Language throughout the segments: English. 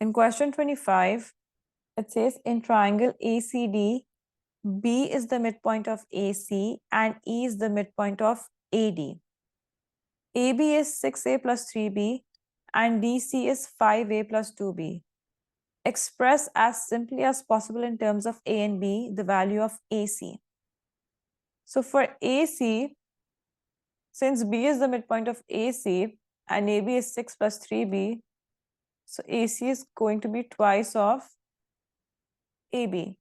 In question 25, it says in triangle ACD, B is the midpoint of AC and E is the midpoint of AD. AB is 6A plus 3B and DC is 5A plus 2B. Express as simply as possible in terms of A and B the value of AC. So for AC, since B is the midpoint of AC and AB is 6 plus 3B, so AC is going to be twice of AB,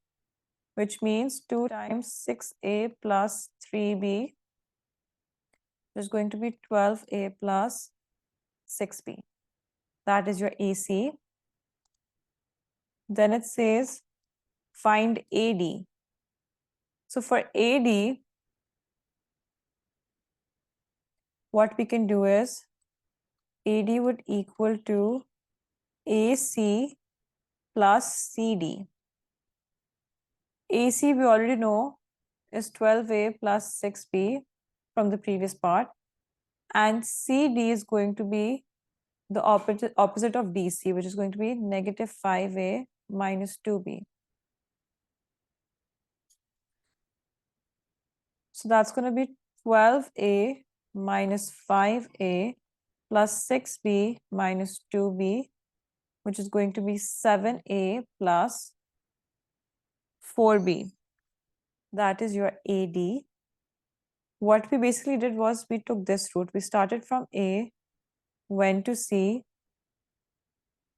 which means 2 times 6A plus 3B is going to be 12A plus 6B. That is your AC. Then it says find AD. So for AD, what we can do is AD would equal to AC plus CD. AC we already know is 12A plus 6B from the previous part, and CD is going to be the opposite of DC, which is going to be negative 5A minus 2B. So that's going to be 12A minus 5A plus 6B minus 2B, which is going to be 7A plus 4B. That is your AD. What we basically did was we took this route. We started from A, went to C.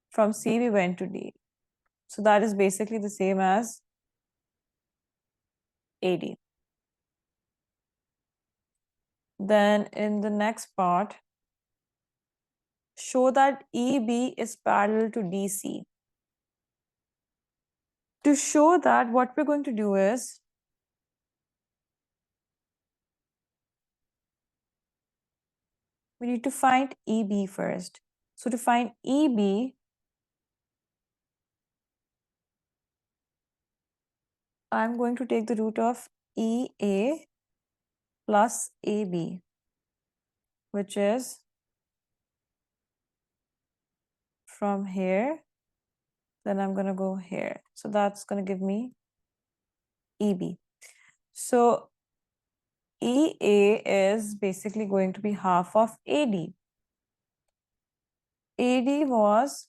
From C, we went to D. So that is basically the same as AD. Then in the next part, show that EB is parallel to DC. To show that, what we're going to do is, we need to find EB first. So to find EB, I'm going to take the root of EA plus AB, which is from here, then I'm going to go here. So that's going to give me EB. So EA is basically going to be half of AD. AD was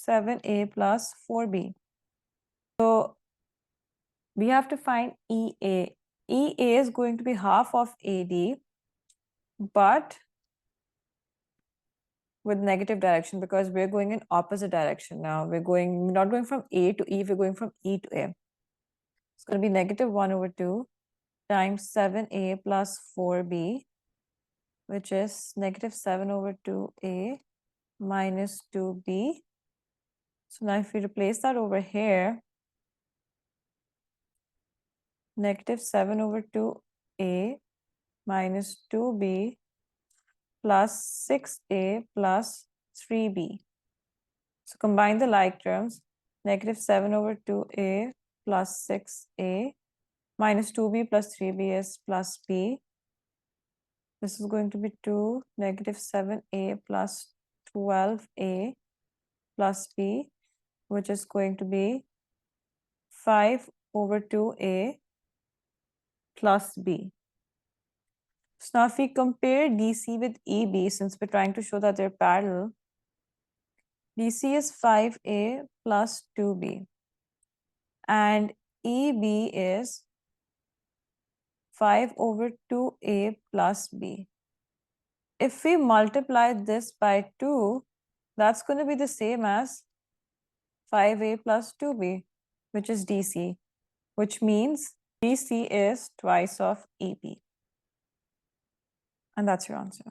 7A plus 4B. So we have to find EA. EA is going to be half of AD, but with negative direction because we're going in opposite direction now. We're not going from A to E, we're going from E to A. It's going to be negative 1 over 2 times 7A plus 4B, which is negative 7 over 2A minus 2B. So now if we replace that over here, negative 7 over 2A minus 2B plus 6A plus 3B. So combine the like terms, negative 7 over 2A plus 6A minus 2B plus 3B is plus B. This is going to be 2, negative 7A plus 12A plus B, which is going to be 5 over 2A plus B. So now if we compare DC with EB, since we're trying to show that they're parallel, DC is 5A plus 2B and EB is 5 over 2A plus B. If we multiply this by 2, that's going to be the same as 5A plus 2B, which is DC, which means DC is twice of EB. And that's your answer.